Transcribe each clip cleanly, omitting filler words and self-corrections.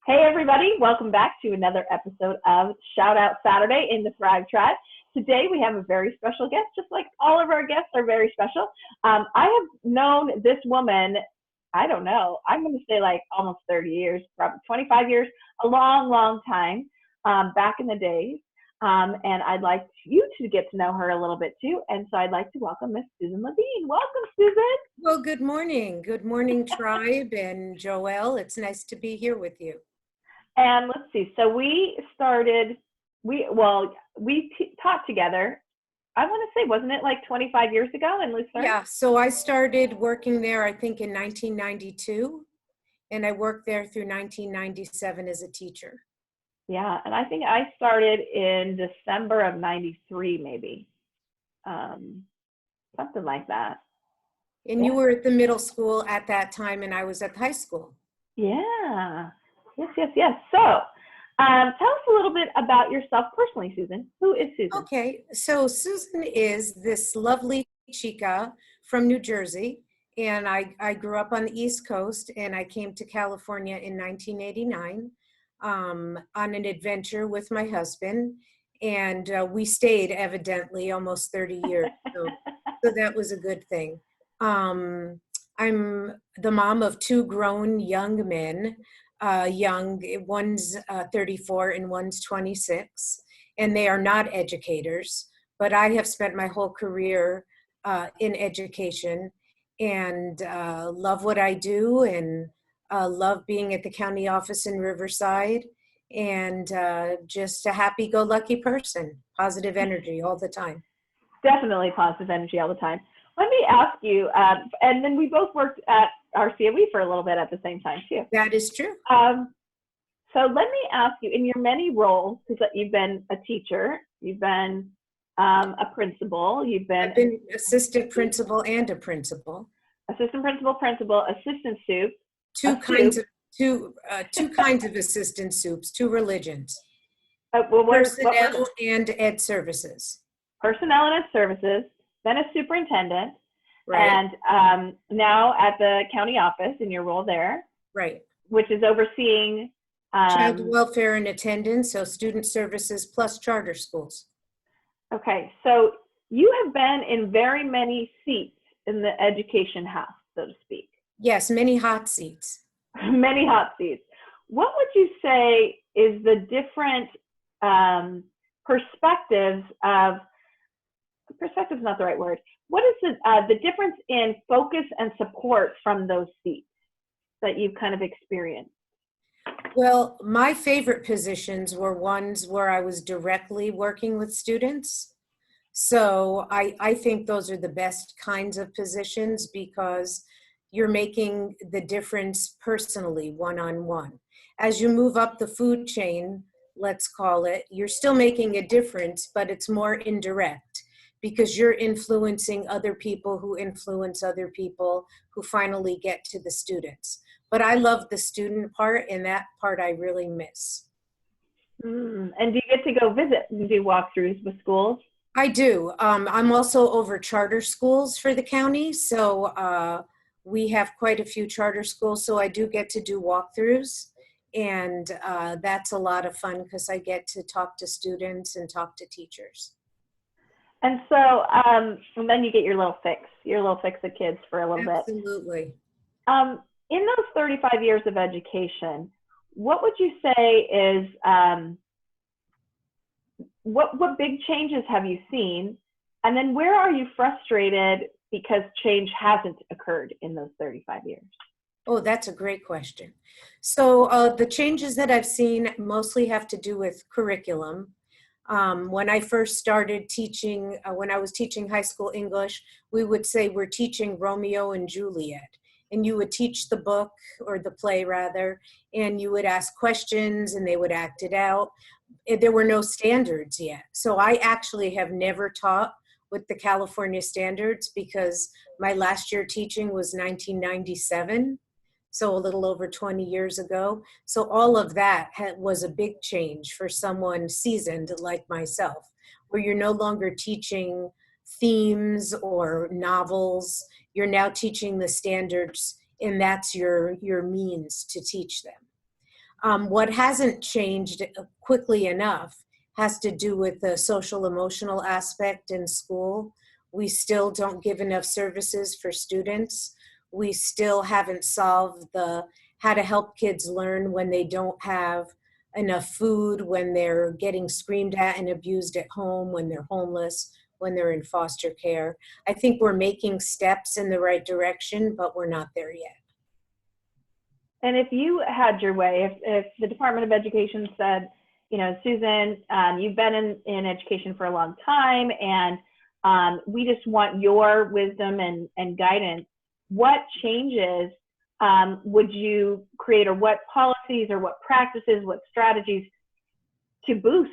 Hey everybody, welcome back to another episode of Shout Out Saturday in the Thrive Tribe. Today we have a very special guest, just like all of our guests are very special. I have known this woman, I don't know, I'm going to say like almost 30 years, probably 25 years, a long, long time back in the days. And I'd like you to get to know her a little bit too. And so I'd like to welcome Miss Susan Levine. Welcome, Susan. Well, good morning. Good morning, Tribe and Joelle. It's nice to be here with you. And let's see, so we taught together, I want to say, wasn't it like 25 years ago? And Yeah, so I started working there, I think, in 1992, and I worked there through 1997 as a teacher. Yeah, and I think I started in December of 93, maybe, something like that. And you were at the middle school at that time, and I was at high school. Yeah, yes. So tell us a little bit about yourself personally, Susan. Who is Susan? Okay, so Susan is this lovely chica from New Jersey, and I grew up on the East Coast, and I came to California in 1989 on an adventure with my husband, and we stayed evidently almost 30 years, so that was a good thing. I'm the mom of two grown young men. One's 34 and one's 26, and they are not educators, but I have spent my whole career in education and love what I do, and love being at the county office in Riverside, and just a happy-go-lucky person, positive energy all the time. Definitely positive energy all the time. Let me ask you, and then we both worked at RCOE for a little bit at the same time too. That is true. So let me ask you, in your many roles, because you've been a teacher, you've been a principal, I've been assistant principal and a principal. Assistant principal, assistant soup. Two kinds of assistant soups, two religions. Personnel and ed services. Personnel and ed services, then a superintendent, right. And now at the county office in your role there, right, which is overseeing child welfare and attendance, so student services plus charter schools. Okay, so you have been in very many seats in the education house, so to speak. Yes, many hot seats. Many hot seats. What would you say is the different perspectives is not the right word. What is the difference in focus and support from those seats that you've kind of experienced? Well, my favorite positions were ones where I was directly working with students. So I think those are the best kinds of positions because you're making the difference personally, one-on-one. As you move up the food chain, let's call it, you're still making a difference, but it's more indirect because you're influencing other people who influence other people who finally get to the students. But I love the student part, and that part I really miss. And do you get to go visit and do walkthroughs with schools? I do. I'm also over charter schools for the county, so we have quite a few charter schools, so I do get to do walkthroughs, and that's a lot of fun because I get to talk to students and talk to teachers. And so, and then you get your little fix of kids for a little bit. Absolutely. In those 35 years of education, what would you say is, what big changes have you seen? And then where are you frustrated because change hasn't occurred in those 35 years? Oh, that's a great question. So the changes that I've seen mostly have to do with curriculum. When I first started teaching, when I was teaching high school English, we would say we're teaching Romeo and Juliet. And you would teach the book, or the play rather, and you would ask questions and they would act it out. There were no standards yet. So I actually have never taught with the California standards because my last year teaching was 1997. So a little over 20 years ago. So all of that was a big change for someone seasoned like myself, where you're no longer teaching themes or novels. You're now teaching the standards, and that's your means to teach them. What hasn't changed quickly enough has to do with the social emotional aspect in school. We still don't give enough services for students. We still haven't solved the how to help kids learn when they don't have enough food, when they're getting screamed at and abused at home, when they're homeless, when they're in foster care. I think we're making steps in the right direction, but we're not there yet. And if you had your way, if the Department of Education said, you know, Susan, you've been in education for a long time, and we just want your wisdom and guidance, what changes would you create, or what policies or what practices, what strategies to boost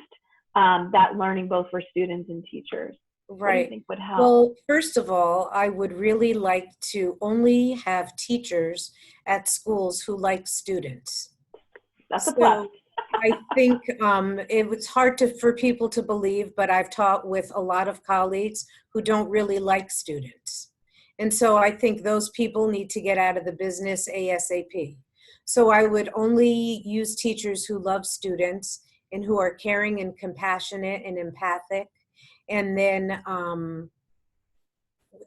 that learning both for students and teachers? Right. What do you think would help? Well, first of all, I would really like to only have teachers at schools who like students. That's a plus. I think it was hard for people to believe, but I've taught with a lot of colleagues who don't really like students. And so I think those people need to get out of the business ASAP. So I would only use teachers who love students and who are caring and compassionate and empathic. And then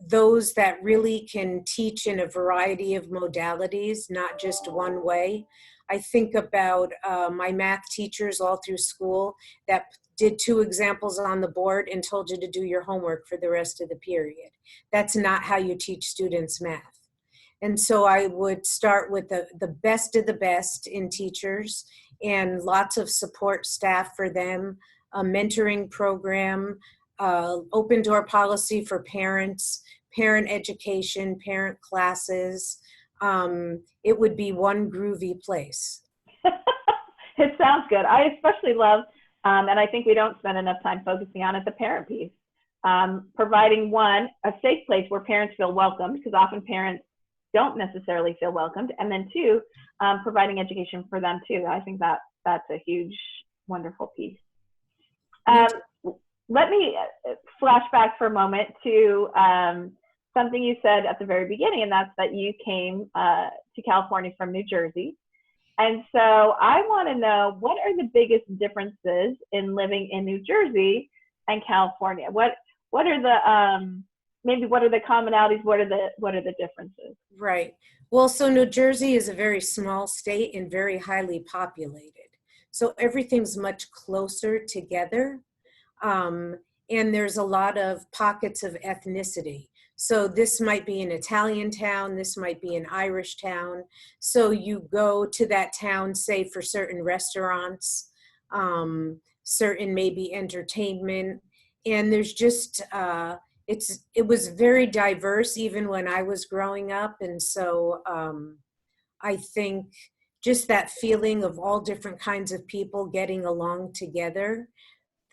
those that really can teach in a variety of modalities, not just one way. I think about my math teachers all through school that did 2 examples on the board and told you to do your homework for the rest of the period. That's not how you teach students math. And so I would start with the best of the best in teachers and lots of support staff for them, a mentoring program, open door policy for parents, parent education, parent classes. It would be one groovy place. It sounds good. I especially love, and I think we don't spend enough time focusing on it, the parent piece. Providing a safe place where parents feel welcomed, because often parents don't necessarily feel welcomed. And then 2, providing education for them too. I think that's a huge, wonderful piece. Let me flash back for a moment to something you said at the very beginning, and that's that you came to California from New Jersey. And so I want to know, what are the biggest differences in living in New Jersey and California? What are the maybe what are the commonalities? What are the differences? Right. Well, so New Jersey is a very small state and very highly populated. So everything's much closer together. And there's a lot of pockets of ethnicity. So this might be an Italian town, this might be an Irish town. So you go to that town, say for certain restaurants, certain maybe entertainment, and there's just, it was very diverse even when I was growing up. And so I think just that feeling of all different kinds of people getting along together,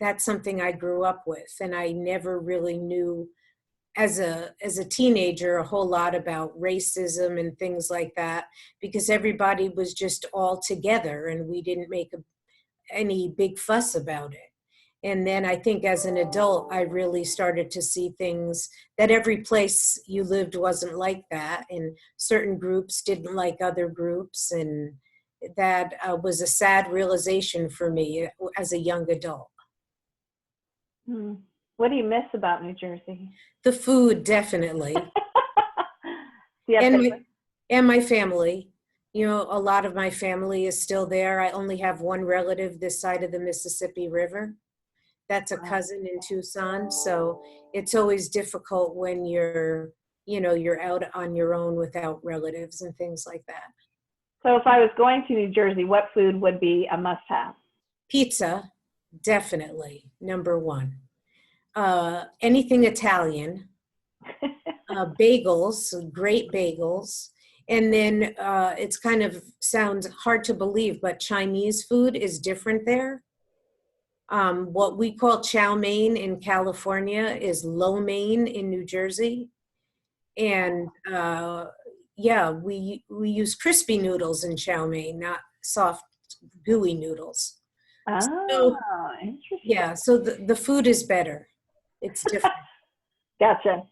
that's something I grew up with, and I never really knew as a teenager a whole lot about racism and things like that, because everybody was just all together and we didn't make any big fuss about it. And then I think as an adult, I really started to see things that every place you lived wasn't like that, and certain groups didn't like other groups, and that was a sad realization for me as a young adult. What do you miss about New Jersey? The food, definitely. And my family. You know, a lot of my family is still there. I only have one relative this side of the Mississippi River. That's a cousin in Tucson. So it's always difficult when you're out on your own without relatives and things like that. So if I was going to New Jersey, what food would be a must-have? Pizza, definitely, number 1. Anything Italian, bagels, great bagels. And then it's kind of sounds hard to believe, but Chinese food is different there. What we call chow mein in California is lo mein in New Jersey. And we use crispy noodles in chow mein, not soft, gooey noodles. Oh, interesting. Yeah, so the food is better. It's different. Gotcha.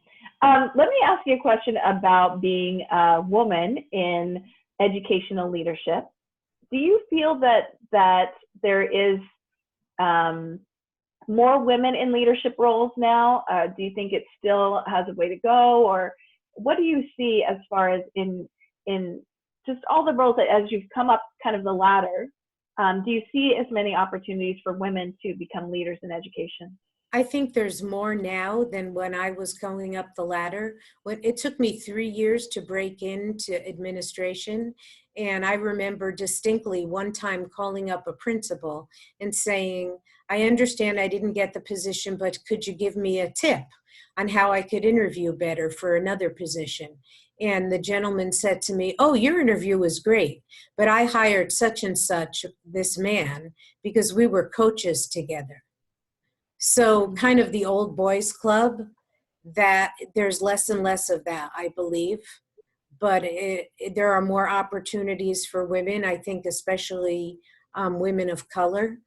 Let me ask you a question about being a woman in educational leadership. do you feel that there is more women in leadership roles now? Do you think it still has a way to go, or what do you see as far as in just all the roles that as you've come up kind of the ladder? Do you see as many opportunities for women to become leaders in education? I think there's more now than when I was going up the ladder. It took me 3 years to break into administration. And I remember distinctly one time calling up a principal and saying, I understand I didn't get the position, but could you give me a tip on how I could interview better for another position? And the gentleman said to me, oh, your interview was great, but I hired such and such, this man, because we were coaches together. So kind of the old boys club, that there's less and less of that, I believe. But there are more opportunities for women, I think, especially women of color.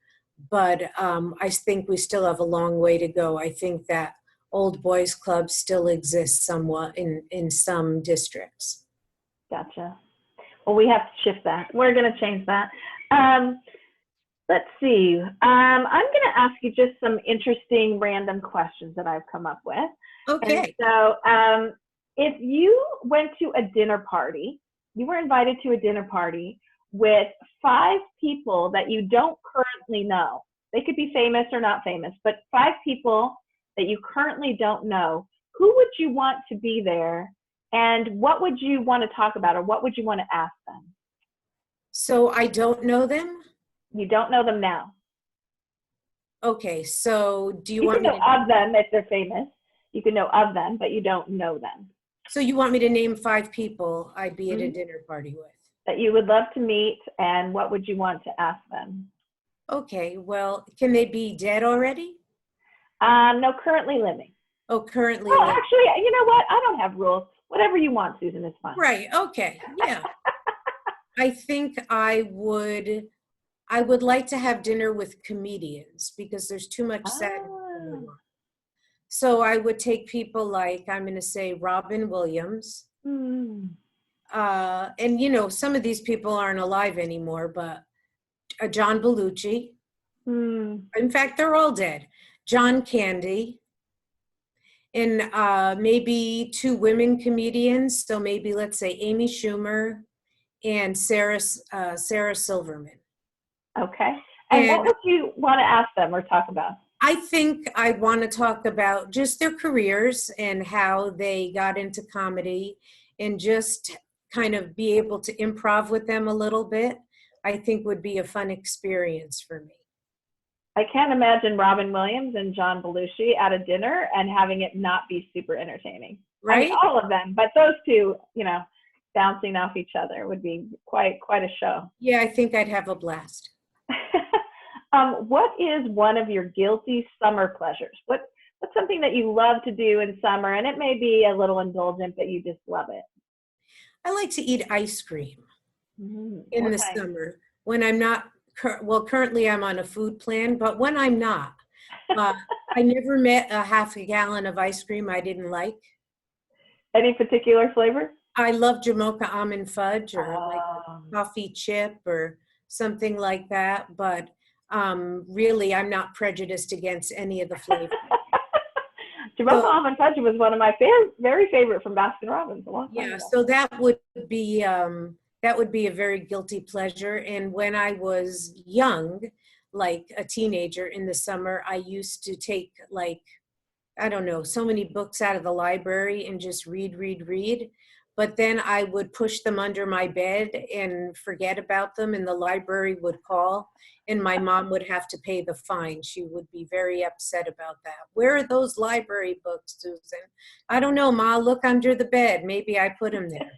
But I think we still have a long way to go. I think that old boys club still exists somewhat in some districts. Gotcha. Well, we have to shift that. We're going to change that. Let's see. I'm going to ask you just some interesting random questions that I've come up with. Okay. And so if you went to a dinner party, you were invited to a dinner party with 5 people that you don't currently know. They could be famous or not famous, but 5 people that you currently don't know. Who would you want to be there? And what would you want to talk about, or what would you want to ask them? So I don't know them? You don't know them now. Okay, so do you You want can me know of them if they're famous. You can know of them, but you don't know them. So you want me to name 5 people I'd be at a dinner party with? That you would love to meet, and what would you want to ask them? Okay, well, can they be dead already? No, currently living. Oh, currently Oh, living. actually, you know what? I don't have rules. Whatever you want, Susan, is fine. Right, okay, yeah. I think I would like to have dinner with comedians because there's too much sadness going on. So I would take people like, I'm going to say Robin Williams. And, you know, some of these people aren't alive anymore, but John Belushi. In fact, they're all dead. John Candy. And maybe 2 women comedians. So maybe, let's say, Amy Schumer and Sarah Silverman. Okay. And what would you want to ask them or talk about? I think I want to talk about just their careers and how they got into comedy, and just kind of be able to improv with them a little bit. I think would be a fun experience for me. I can't imagine Robin Williams and John Belushi at a dinner and having it not be super entertaining. Right? I mean, all of them, but those 2, you know, bouncing off each other would be quite a show. Yeah, I think I'd have a blast. What is one of your guilty summer pleasures? What's something that you love to do in summer, and it may be a little indulgent, but you just love it? I like to eat ice cream in the summer when I'm not, currently I'm on a food plan, but when I'm not, I never met a half a gallon of ice cream I didn't like. Any particular flavor? I love Jamocha almond fudge, or like a coffee chip or something like that, but really I'm not prejudiced against any of the flavors. Jamocha almond fudge was one of my very favorite from Baskin Robbins a long time ago. So that would be a very guilty pleasure. And when I was young, like a teenager in the summer, I used to take, like, I don't know, so many books out of the library and just read. But then I would push them under my bed and forget about them, and the library would call, and my mom would have to pay the fine. She would be very upset about that. Where are those library books, Susan? I don't know, Ma, look under the bed. Maybe I put them there.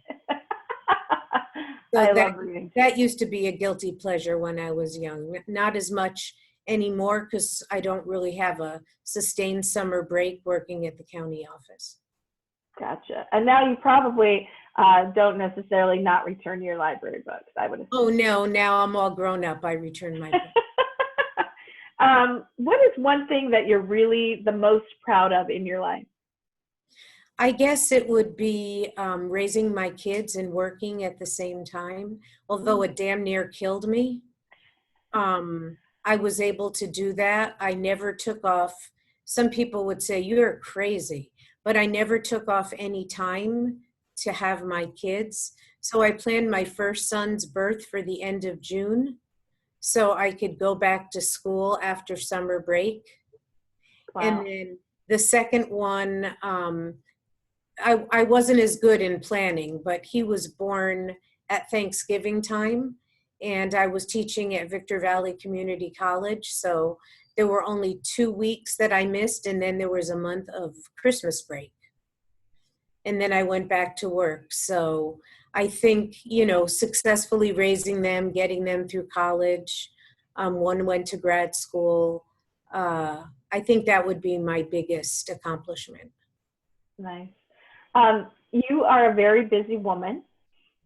So I love reading. That used to be a guilty pleasure when I was young. Not as much anymore because I don't really have a sustained summer break working at the county office. Gotcha. And now you probably don't necessarily not return your library books, I would assume. Oh, no. Now I'm all grown up. I return my books. What is one thing that you're really the most proud of in your life? I guess it would be raising my kids and working at the same time, although it damn near killed me. I was able to do that. I never took off. Some people would say, you're crazy, but I never took off any time to have my kids. So I planned my first son's birth for the end of June so I could go back to school after summer break. And Wow. then the second one, I wasn't as good in planning, but he was born at Thanksgiving time, and I was teaching at Victor Valley Community College. So there were only 2 weeks that I missed, and then there was a month of Christmas break. And then I went back to work. So I think, successfully raising them, getting them through college, one went to grad school. I think that would be my biggest accomplishment. Nice. You are a very busy woman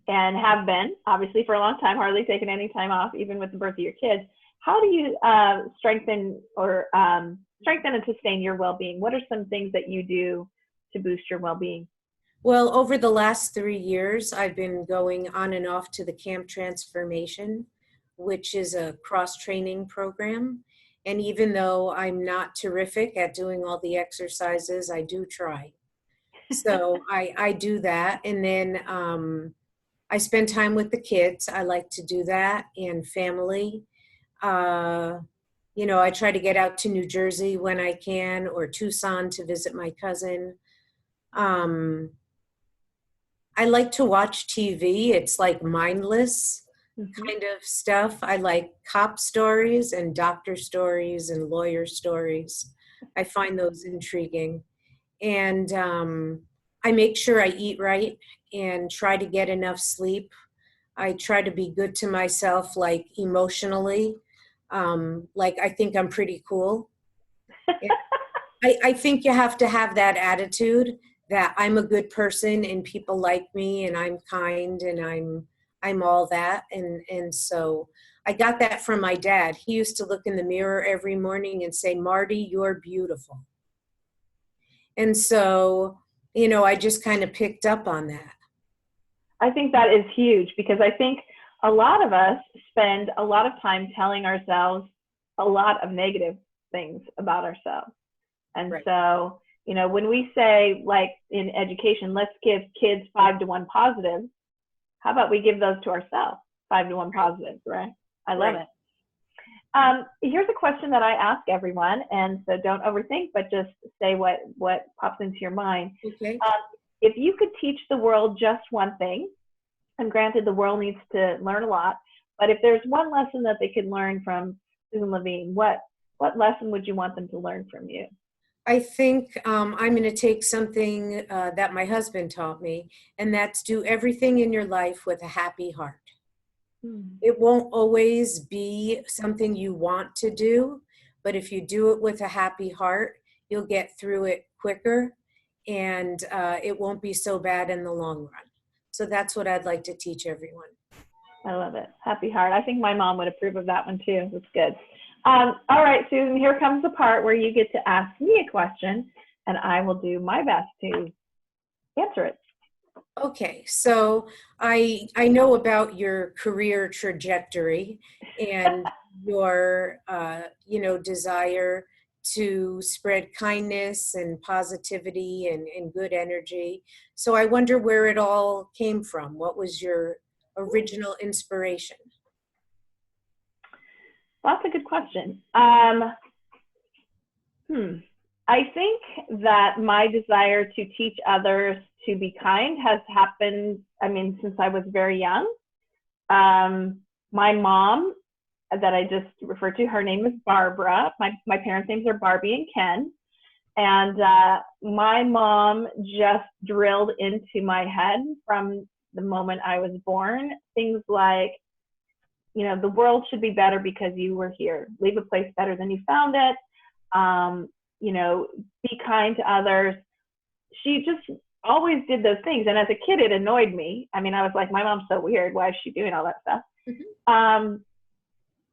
and have been, obviously, for a long time, hardly taken any time off, even with the birth of your kids. How do you strengthen and sustain your well-being? What are some things that you do to boost your well-being? Well, over the last 3 years, I've been going on and off to the Camp Transformation, which is a cross-training program. And even though I'm not terrific at doing all the exercises, I do try. So I do that. And then I spend time with the kids. I like to do that, and family. I try to get out to New Jersey when I can, or Tucson to visit my cousin. I like to watch TV. It's like mindless kind of stuff. I like cop stories and doctor stories and lawyer stories. I find those intriguing. And I make sure I eat right and try to get enough sleep. I try to be good to myself, like emotionally. Like I think I'm pretty cool. I think you have to have that attitude that I'm a good person and people like me and I'm kind and I'm all that. And so I got that from my dad. He used to look in the mirror every morning and say, Marty, you're beautiful. And so, I just kind of picked up on that. I think that is huge, because I think a lot of us spend a lot of time telling ourselves a lot of negative things about ourselves. And Right. So, when we say, like in education, let's give kids 5 to 1 positives, how about we give those to ourselves, 5 to 1 positives, right? I love it. Here's a question that I ask everyone, and so don't overthink, but just say what pops into your mind. Okay. If you could teach the world just one thing, and granted the world needs to learn a lot, but if there's one lesson that they could learn from Susan Levine, what lesson would you want them to learn from you? I think I'm going to take something that my husband taught me, and that's do everything in your life with a happy heart. It won't always be something you want to do, but if you do it with a happy heart, you'll get through it quicker, and it won't be so bad in the long run. So that's what I'd like to teach everyone. I love it. Happy heart. I think my mom would approve of that one too. That's good. All right, Susan, here comes the part where you get to ask me a question, and I will do my best to answer it. Okay, so I know about your career trajectory and your desire to spread kindness and positivity and good energy. So I wonder where it all came from. What was your original inspiration? That's a good question. I think that my desire to teach others to be kind has happened, since I was very young. My mom, that I just referred to, her name is Barbara. My parents' names are Barbie and Ken. And my mom just drilled into my head from the moment I was born things like, the world should be better because you were here. Leave a place better than you found it. Be kind to others. She just always did those things. And as a kid, it annoyed me. I was like, my mom's so weird. Why is she doing all that stuff?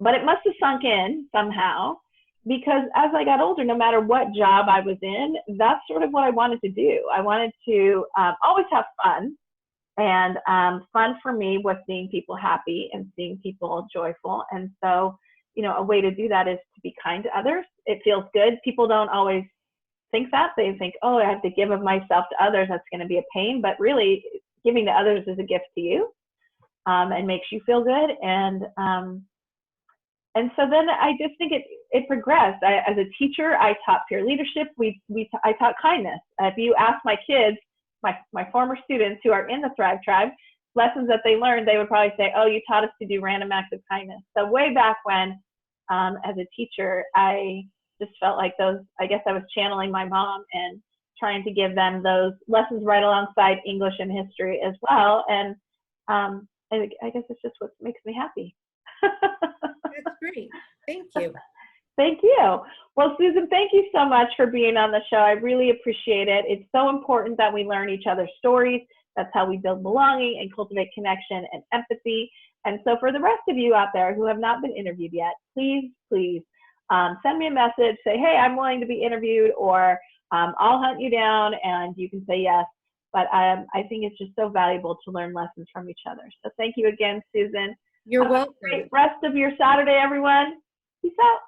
But it must have sunk in somehow because as I got older, no matter what job I was in, that's sort of what I wanted to do. I wanted to always have fun. And fun for me was seeing people happy and seeing people joyful. And so, you know, a way to do that is to be kind to others. It feels good. People don't always think that. They think, oh, I have to give of myself to others. That's going to be a pain. But really, giving to others is a gift to you, and makes you feel good. And so then I just think it progressed. As a teacher, I taught peer leadership. I taught kindness. If you ask my kids, my former students who are in the Thrive Tribe, lessons that they learned, they would probably say, oh, you taught us to do random acts of kindness. So way back when, as a teacher, I just felt like I guess I was channeling my mom and trying to give them those lessons right alongside English and history as well. And I guess it's just what makes me happy. That's great. Thank you. Thank you. Well, Susan, thank you so much for being on the show. I really appreciate it. It's so important that we learn each other's stories. That's how we build belonging and cultivate connection and empathy. And so for the rest of you out there who have not been interviewed yet, please send me a message. Say, hey, I'm willing to be interviewed, or I'll hunt you down and you can say yes. But I think it's just so valuable to learn lessons from each other. So thank you again, Susan. You're Have welcome. a great rest of your Saturday, everyone. Peace out.